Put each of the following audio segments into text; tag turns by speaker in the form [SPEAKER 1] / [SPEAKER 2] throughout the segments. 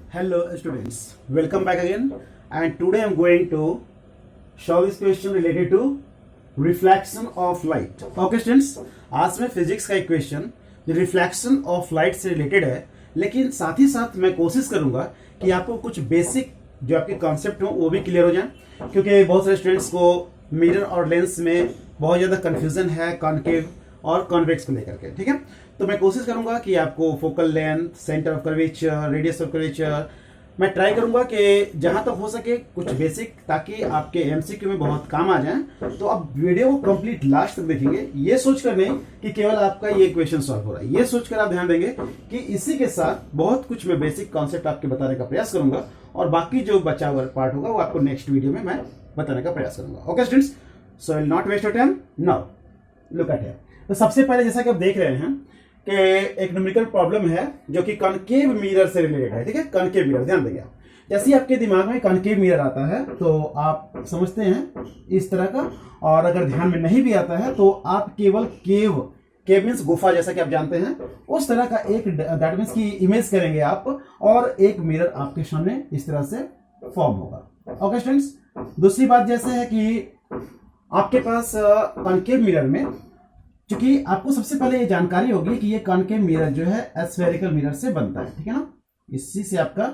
[SPEAKER 1] Hello students, welcome back again, and today I am going to solve this question related to reflection of light. Okay students, आज मैं physics का एक question जो reflection of light से related है, लेकिन साथ ही साथ मैं कोशिश करूंगा कि आपको कुछ बेसिक जो आपके कॉन्सेप्ट हो वो भी क्लियर हो जाए, क्योंकि बहुत सारे स्टूडेंट्स को मिरर और लेंस में बहुत ज़्यादा कन्फ्यूजन है कॉनकेव और कॉन्वेक्स को लेकर के। ठीक है, तो मैं कोशिश करूंगा कि आपको focal length, centre of curvature, radius of curvature मैं ट्राई करूंगा कि जहां तक हो सके कुछ बेसिक, ताकि आपके एमसीक्यू में बहुत काम आ जाए। तो आप वीडियो को कंप्लीट लास्ट तक देखेंगे, ये सोचकर नहीं कि केवल आपका ये क्वेश्चन सॉल्व हो रहा है, ये सोचकर आप ध्यान देंगे कि इसी के साथ बहुत कुछ मैं बेसिक कॉन्सेप्ट आपके बताने का प्रयास करूंगा, और बाकी जो बचा हुआ पार्ट होगा वो आपको नेक्स्ट वीडियो में मैं बताने का प्रयास करूंगा। Okay students, so I will not waste your time, now look at here. तो सबसे पहले जैसा कि आप देख रहे हैं कि एक न्यूमेरिकल प्रॉब्लम है जो कि कॉनकेव मिरर से रिलेटेड है। ठीक है, कॉनकेव मिरर, ध्यान देंगे आप। जैसे ही आपके दिमाग में कॉनकेव मिरर आता है तो आप समझते हैं इस तरह का, और अगर ध्यान में नहीं भी आता है तो आप केवल केव मीन्स गुफा, जैसा कि आप जानते हैं, उस तरह का एक दैट मीन्स की इमेज करेंगे आप, और एक मिरर आपके सामने इस तरह से फॉर्म होगा। ओके स्टूडेंट्स, दूसरी बात जैसे है कि आपके पास कॉनकेव मिरर में, क्योंकि आपको सबसे पहले ये जानकारी होगी कि ये कॉनकेव मिरर जो है एस्फेरिकल मिरर से बनता है। ठीक है ना, इसी से आपका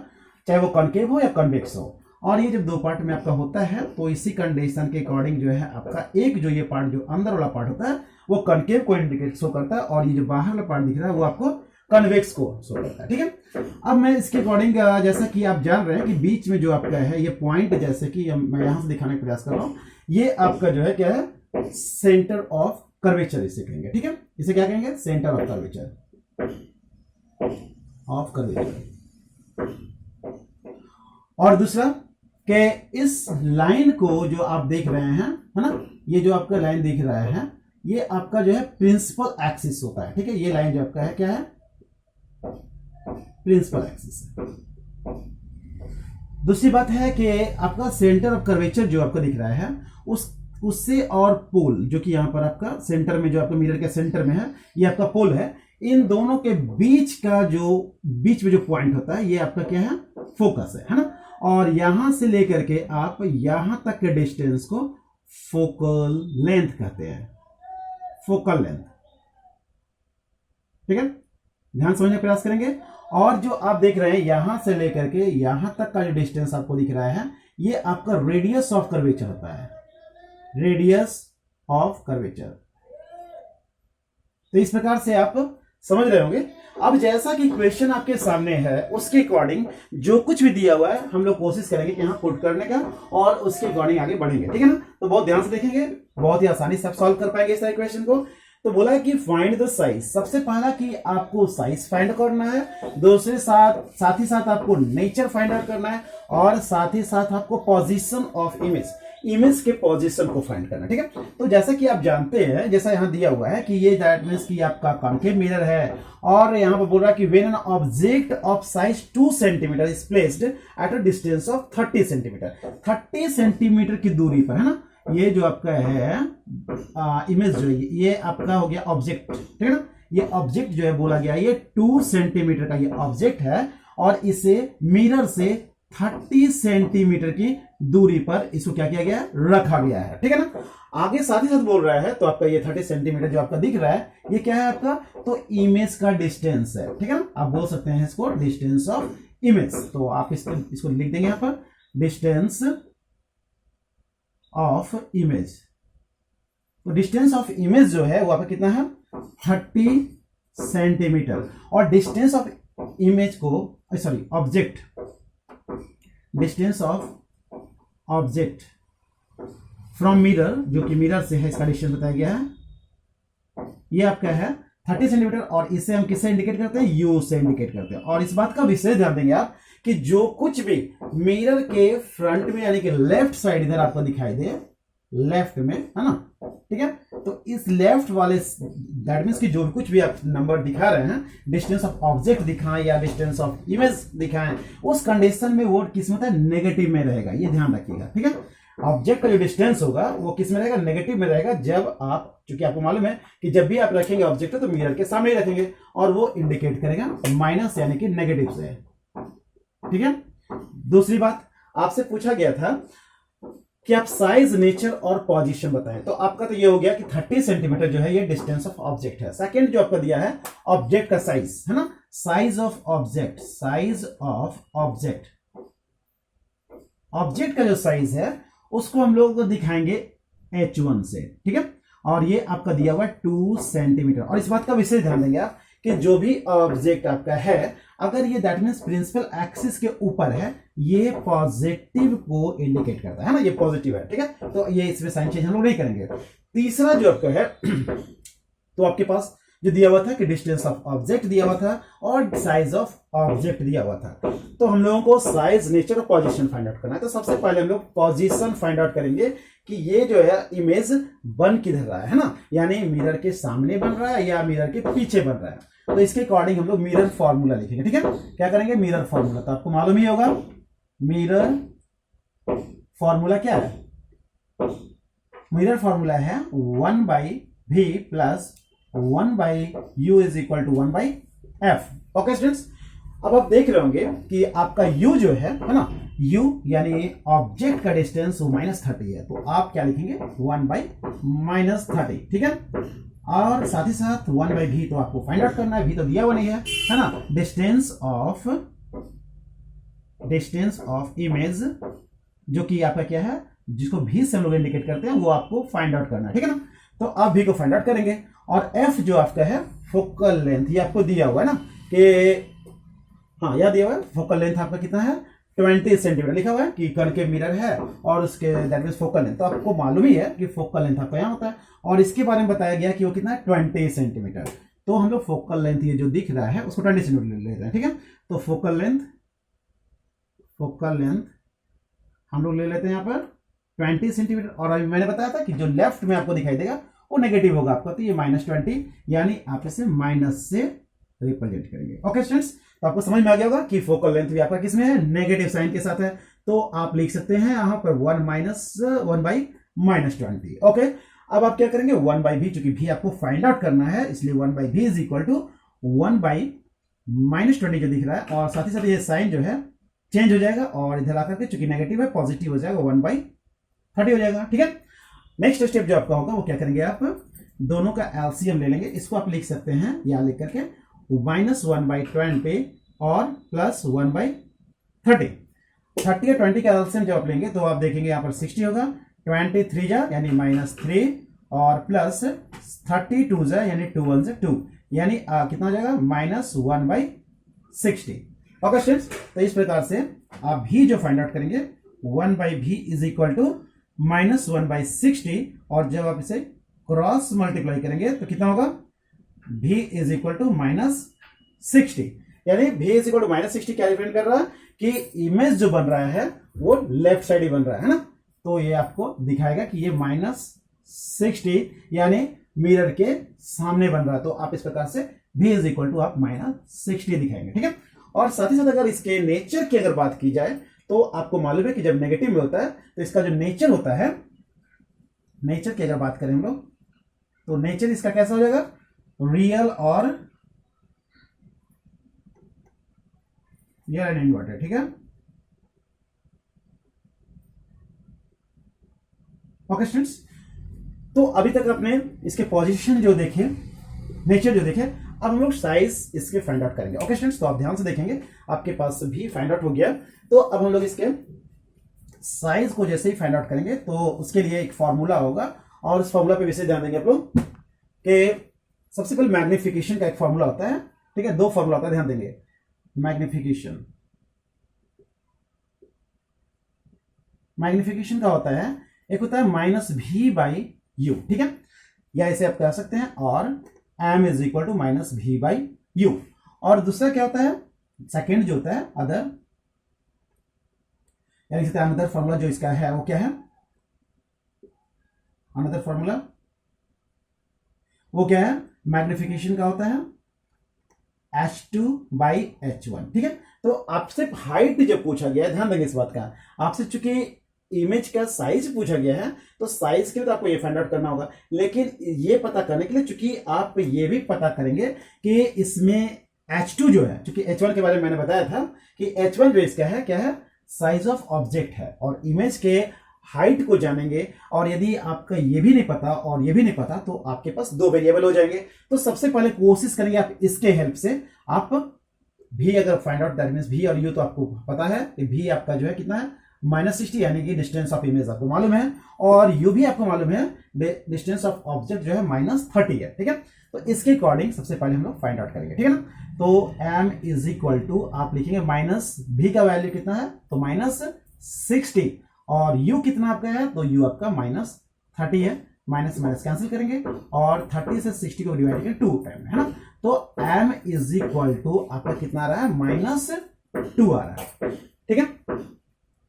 [SPEAKER 1] चाहे वो कॉनकेव हो या कॉन्वेक्स हो, और ये जब दो पार्ट में आपका होता है तो इसी कंडीशन के अकॉर्डिंग जो है आपका एक जो ये पार्ट जो अंदर वाला पार्ट होता है वो कॉनकेव को इंडिकेट शो करता है, और ये जो बाहर वाला पार्ट दिख रहा है वो आपको कन्वेक्स को शो करता है। ठीक है, अब मैं इसके अकॉर्डिंग जैसा कि आप जान रहे हैं कि बीच में जो आपका है ये पॉइंट, जैसे कि मैं यहां से दिखाने का प्रयास कर रहा हूं, ये आपका जो है क्या है, सेंटर ऑफ कर्वेचर इसे कहेंगे। ठीक है, इसे क्या कहेंगे, सेंटर ऑफ कर्वेचर। और दूसरा कि इस लाइन को जो आप देख रहे हैं, है ना, ये जो आपका लाइन दिख रहा है ये आपका जो है प्रिंसिपल एक्सिस होता है। ठीक है, ये लाइन जो आपका है क्या है, प्रिंसिपल एक्सिस। दूसरी बात है कि आपका सेंटर ऑफ कर्वेचर जो आपका दिख रहा है उससे और पोल, जो कि यहां पर आपका सेंटर में, जो आपका मिरर के सेंटर में है, ये आपका पोल है। इन दोनों के बीच का जो बीच में जो पॉइंट होता है ये आपका क्या है, फोकस है ना, और यहां से लेकर के आप यहां तक के डिस्टेंस को फोकल लेंथ कहते हैं, फोकल लेंथ। ठीक है, ध्यान समझने का प्रयास करेंगे। और जो आप देख रहे हैं यहां से लेकर के यहां तक का जो डिस्टेंस आपको दिख रहा है ये आपका रेडियस ऑफ कर्वेचर होता है, रेडियस ऑफ कर्वेचर। तो इस प्रकार से आप समझ रहे होंगे। अब जैसा कि क्वेश्चन आपके सामने है उसके अकॉर्डिंग जो कुछ भी दिया हुआ है हम लोग कोशिश करेंगे कि यहां पुट करने का, और उसके अकॉर्डिंग आगे बढ़ेंगे। ठीक है ना, तो बहुत ध्यान से देखेंगे, बहुत ही आसानी से आप सॉल्व कर पाएंगे इस सारे क्वेश्चन को। तो बोला है कि फाइंड द साइज, सबसे पहला कि आपको साइज फाइंड करना है, दूसरे साथ ही साथ आपको नेचर फाइंड आउट करना है, और साथ ही साथ आपको पोजीशन ऑफ इमेज के पोजीशन को फाइंड करना। ठीक है, तो जैसा कि आप जानते हैं, जैसा यहां दिया हुआ है कि ये दैट मींस कि आपका कॉनकेव मिरर है, और यहां पर बोल रहा है कि when an object of size 2 centimetre is placed at a distance of 30 centimetre, 30 centimetre की दूरी पर, है ना, ये जो आपका है इमेज जो है ये आपका हो गया ऑब्जेक्ट। ठीक है ना, ये ऑब्जेक्ट जो है बोला गया ये 2 सेंटीमीटर का ये ऑब्जेक्ट है, और इसे मिरर से 30 सेंटीमीटर की दूरी पर इसको क्या किया गया है, रखा गया है। ठीक है ना, आगे साथ ही साथ बोल रहा है, तो आपका ये 30 सेंटीमीटर जो आपका दिख रहा है ये क्या है आपका, तो इमेज का डिस्टेंस है। ठीक है ना, आप बोल सकते हैं इसको डिस्टेंस ऑफ इमेज। तो आप इसको लिख देंगे यहां पर, डिस्टेंस ऑफ इमेज। तो डिस्टेंस ऑफ इमेज जो है वो आपका कितना है, 30 सेंटीमीटर, और डिस्टेंस ऑफ इमेज को, sorry object, distance of object from mirror, जो कि मिरर से है, इसका डिस्टेंस बताया गया है, ये आपका है 30 सेंटीमीटर, और इसे हम किससे इंडिकेट करते हैं, यू से इंडिकेट करते हैं। और इस बात का विशेष ध्यान देंगे आप कि जो कुछ भी मिरर के फ्रंट में यानी कि लेफ्ट साइड इधर आपको दिखाई दे, लेफ्ट में, है ना, ठीक है, तो इस लेफ्ट वाले दैट मींस कि जो कुछ भी आप नंबर दिखा रहे हैं, डिस्टेंस ऑफ ऑब्जेक्ट दिखाएं या डिस्टेंस ऑफ इमेज दिखाएं, उस कंडीशन में वो किस में होता है, नेगेटिव में रहेगा, ये ध्यान रखिएगा। ठीक है, ऑब्जेक्ट का जो डिस्टेंस होगा वो किस में रहेगा, नेगेटिव में रहेगा। जब आप, चूंकि आपको मालूम है कि जब भी आप रखेंगे ऑब्जेक्ट तो मिरर के सामने ही रखेंगे और वो इंडिकेट करेगा माइनस यानी कि नेगेटिव से। ठीक है। दूसरी बात, आपसे पूछा गया था कि आप साइज, नेचर और पोजीशन बताएं, तो आपका तो ये हो गया कि 30 सेंटीमीटर जो है ये डिस्टेंस ऑफ ऑब्जेक्ट है। सेकंड जो आपका दिया है ऑब्जेक्ट का साइज है ना, size of object, size of object, object का जो साइज है उसको हम लोग दिखाएंगे H1 से। ठीक है। और ये आपका दिया हुआ 2 सेंटीमीटर। और इस बात का विशेष ध्यान देंगे आप कि जो भी ऑब्जेक्ट आपका है, अगर ये दैट मीन्स प्रिंसिपल एक्सिस के ऊपर है, ये पॉजिटिव को इंडिकेट करता है ना, ये पॉजिटिव है। ठीक है। तो ये इसमें साइन चेंज हम लोग नहीं करेंगे। तीसरा जो आपका है तो आपके पास जो दिया हुआ था कि डिस्टेंस ऑफ ऑब्जेक्ट दिया हुआ था और साइज ऑफ ऑब्जेक्ट दिया हुआ था। तो हम लोगों को साइज, नेचर और पोजीशन फाइंड आउट करना है। तो सबसे पहले हम लोग पोजीशन फाइंड आउट करेंगे कि ये जो है इमेज बन किधर रहा है ना, यानी मिरर के सामने बन रहा है या मिरर के पीछे बन रहा है। तो इसके अकॉर्डिंग हम लोग मिरर फॉर्मूला लिखेंगे। ठीक है। क्या करेंगे, मिरर फॉर्मूला, तो आपको मालूम ही होगा मिरर फॉर्मूला क्या है। मिरर फॉर्मूला है 1/v plus 1/u is equal to 1/f। Okay students, अब आप देख रहे होंगे कि आपका u जो है ना, u यानी ऑब्जेक्ट का डिस्टेंस वो -30 है, तो आप क्या लिखेंगे 1/-30। ठीक है। और साथ ही साथ 1/v तो आपको फाइंड आउट करना है, v तो दिया हुआ नहीं है ना। डिस्टेंस ऑफ इमेज जो कि आपका क्या है, जिसको v से हम लोग इंडिकेट करते हैं, वो आपको फाइंड आउट करना है। ठीक है ना। तो आप v को फाइंड आउट करेंगे और f जो आपका है फोकल लेंथ, ये आपको दिया हुआ है ना कि हाँ याद दिया हुआ है, फोकल लेंथ आपका कितना है 20 सेंटीमीटर लिखा हुआ है कि कण के मिरर है और उसके दैट मींस फोकल लेंथ। तो आपको मालूम ही है कि फोकल लेंथ आपका यहाँ होता है और इसके बारे में बताया गया कि वो कितना है 20 सेंटीमीटर। तो हम लोग फोकल लेंथ ये जो दिख रहा है उसको 20 सेंटीमीटर ले रहे हैं। ठीक है। तो फोकल लेंथ हम लोग ले लेते हैं यहाँ पर 20 सेंटीमीटर। और अभी मैंने बताया था कि जो लेफ्ट में आपको दिखाई देगा वो नेगेटिव होगा आपका, तो ये -20 यानी आप इसे माइनस से रिप्रेजेंट करेंगे। ओके स्टूडेंट्स, तो आपको समझ में आ गया होगा कि फोकल लेंथ भी आपका किसमें है, नेगेटिव साइन के साथ है। तो आप लिख सकते हैं यहाँ पर 1/-20। ओके। अब आप क्या करेंगे 1/v, चूंकि v आपको फाइंड आउट करना है इसलिए 1/v इज इक्वल टू 1/-20 जो दिख रहा है। और साथ ही साथ ये साइन जो है चेंज हो जाएगा और इधर आकर के चूंकि नेगेटिव है पॉजिटिव हो जाएगा, 1/30 हो जाएगा। ठीक है। नेक्स्ट स्टेप जो आपका होगा वो क्या करेंगे, आप दोनों का एलसीएम ले लेंगे। इसको आप लिख सकते हैं या लिख करके -1/20 और प्लस 1/30। 30 और 20 का एलसीएम जब आप लेंगे तो आप देखेंगे यहाँ पर 60 होगा, 23 जा यानी -3 और प्लस 32 जा यानी 2 1 2 यानी कितना हो जाएगा -1/60। ओके स्टूडेंट्स, तो इस प्रकार से आप भी जो फाइंड आउट करेंगे 1/v इज इक्वल टू -1/60 और जब आप इसे क्रॉस मल्टीप्लाई करेंगे तो कितना होगा v इज इक्वल टू -60 यानी v इज इक्वल टू -60 क्या रिप्रेजेंट कर रहा है कि इमेज जो बन रहा है वो लेफ्ट साइड ही बन रहा है ना। तो ये आपको दिखाएगा कि ये -60 यानी मिरर के सामने बन रहा है। तो आप इस प्रकार से v इज इक्वल टू आप -60 दिखाएंगे। ठीक है। और साथ ही साथ अगर इसके नेचर की अगर बात की जाए तो आपको मालूम है कि जब नेगेटिव में होता है तो इसका जो नेचर होता है, नेचर की अगर बात करें हम लोग तो नेचर इसका कैसा हो जाएगा, रियल और रियल एंड इन्वर्टेड। ठीक है। ओके स्टूडेंट्स, तो अभी तक आपने इसके पोजीशन जो देखे, नेचर जो देखे, अब हम लोग साइज इसके फाइंड आउट करेंगे। ओके स्टूडेंट्स, तो आप ध्यान से देखेंगे, आपके पास भी फाइंड आउट हो गया। तो अब हम लोग इसके साइज को जैसे ही फाइंड आउट करेंगे तो उसके लिए एक फॉर्मूला होगा और उस फॉर्मूला पे विशेष ध्यान देंगे आप लोग कि सबसे पहले मैग्निफिकेशन का एक फॉर्मूला होता है। ठीक है। 2 फॉर्मूला होता है, ध्यान देंगे। मैग्निफिकेशन का होता है, एक होता है -v/u। ठीक है। या इसे आप कह सकते हैं और m is equal to -v/u। और दूसरा क्या होता है, सेकेंड जो होता है अदर, यानी अनदर फॉर्मूला जो इसका है वो क्या है, अनदर फॉर्मूला वो क्या है, मैग्निफिकेशन का होता है h2/h1। ठीक है। तो आपसे हाइट जब पूछा गया, ध्यान देंगे इस बात का, आपसे चूंकि इमेज का साइज पूछा गया है तो साइज के लिए तो आपको ये फाइंड आउट करना होगा, लेकिन ये पता करने के लिए चूंकि आप ये भी पता करेंगे कि इसमें H2 जो है, चूंकि H1 के बारे में मैंने बताया था कि H1 जो इसका है क्या है, साइज ऑफ ऑब्जेक्ट है, और इमेज के हाइट को जानेंगे। और यदि आपका ये भी नहीं पता और ये भी नहीं पता तो आपके पास दो वेरिएबल हो जाएंगे। तो सबसे पहले कोशिश करेंगे आप इसके हेल्प से, आप भी अगर फाइंड आउट दैट मींस भी और यू तो आपको पता है कि भी आपका जो है कितना है -60, यानी कि डिस्टेंस ऑफ इमेज आपको मालूम है, और यू भी आपको मालूम है डिस्टेंस ऑफ ऑब्जेक्ट जो है -30 है। ठीक है, तो इसके अकॉर्डिंग सबसे पहले हम लोग फाइंड आउट करेंगे। ठीक है ना, तो m इज इक्वल टू आप लिखेंगे माइनस भी का वैल्यू कितना है तो -60, और u कितना आपका है तो u आपका -30 है, माइनस माइनस कैंसिल करेंगे और 30 से 60 को डिवाइड करेंगे 2 टाइम, है ना। तो m इज इक्वल टू आपका कितना आ रहा है -2 आ रहा है। ठीक है,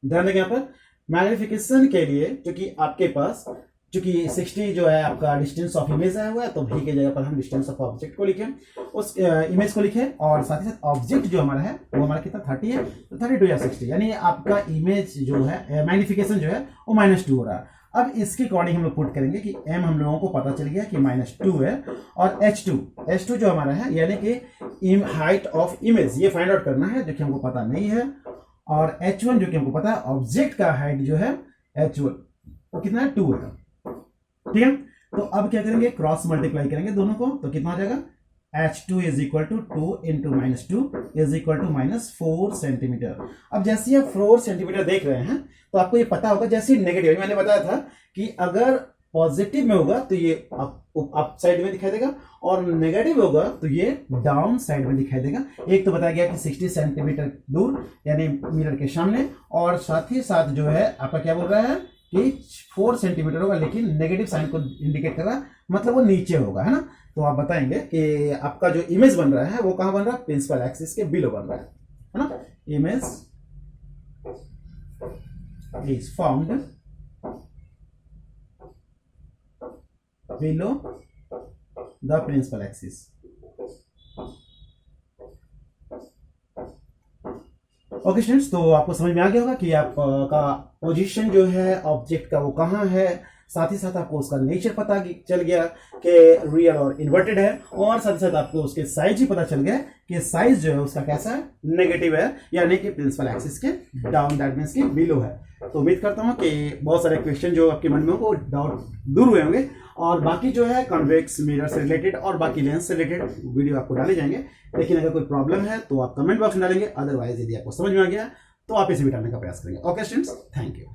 [SPEAKER 1] ध्यान देंगे यहाँ पर मैग्निफिकेशन के लिए, क्योंकि आपके पास चूंकि 60 जो है आपका डिस्टेंस ऑफ इमेज आया हुआ है, तो भी की जगह पर हम डिस्टेंस ऑफ ऑब्जेक्ट को लिखें, उस इमेज को लिखें, और साथ ही साथ ऑब्जेक्ट जो हमारा है वो हमारा कितना 30 है, तो 32 या 60, यानी आपका इमेज जो है मैग्निफिकेशन जो है वो -2 हो रहा है। अब इसके अकॉर्डिंग हम लोग पुट करेंगे कि m हम लोगों को पता चल गया कि -2 है, और h2 जो हमारा है यानी कि हाइट ऑफ इमेज ये फाइंड आउट करना है, जो कि हमको पता नहीं है, और h1 जो कि हमको पता है ऑब्जेक्ट का हाइट जो है h1 वो कितना है 2 है। ठीक है, तो अब क्या करेंगे, क्रॉस मल्टीप्लाई करेंगे दोनों को, तो कितना हो जाएगा h2 is equal to 2 into -2 is equal to -4 centimetre. अब जैसे ही आप 4 सेंटीमीटर देख रहे हैं तो आपको ये पता होगा, जैसे नेगेटिव मैंने बताया था कि अगर पॉजिटिव में होगा तो ये अप साइड में दिखाई देगा, और नेगेटिव होगा तो ये डाउन साइड में दिखाई देगा। एक तो बताया गया कि 60 सेंटीमीटर दूर यानी मिरर के सामने, और साथ ही साथ जो है आपका क्या बोल रहा है कि 4 सेंटीमीटर होगा, लेकिन नेगेटिव साइन को इंडिकेट कर रहा है, मतलब वो नीचे होगा, है ना। तो आप बताएंगे कि आपका जो इमेज बन रहा है वो कहां बन रहा है, प्रिंसिपल एक्सिस के बिलो बन रहा है ना। Image is found below the principal axis. Okay students, तो आपको समझ में आ गया होगा कि आपका पोजीशन जो है ऑब्जेक्ट का वो कहाँ है, साथ ही साथ आपको उसका नेचर पता चल गया कि रियल और इन्वर्टेड है, और साथ ही साथ आपको उसके साइज ही पता चल गया कि साइज जो है उसका कैसा है, नेगेटिव है, यानी कि प्रिंसिपल एक्सिस के डाउन, दैट मींस के बिलो है। तो उम्मीद करता हूँ कि बहुत सारे क्वेश्चन जो आपके मन में हो वो डाउट दूर हुए होंगे, और बाकी जो है कॉन्वेक्स मिरर से रिलेटेड और बाकी लेंस से रिलेटेड वीडियो आपको डाले जाएंगे। लेकिन अगर कोई प्रॉब्लम है तो आप कमेंट बॉक्स में डालेंगे, अदरवाइज यदि आपको समझ में आ गया तो आप इसे भी डालने का प्रयास करेंगे। Okay students, thank you.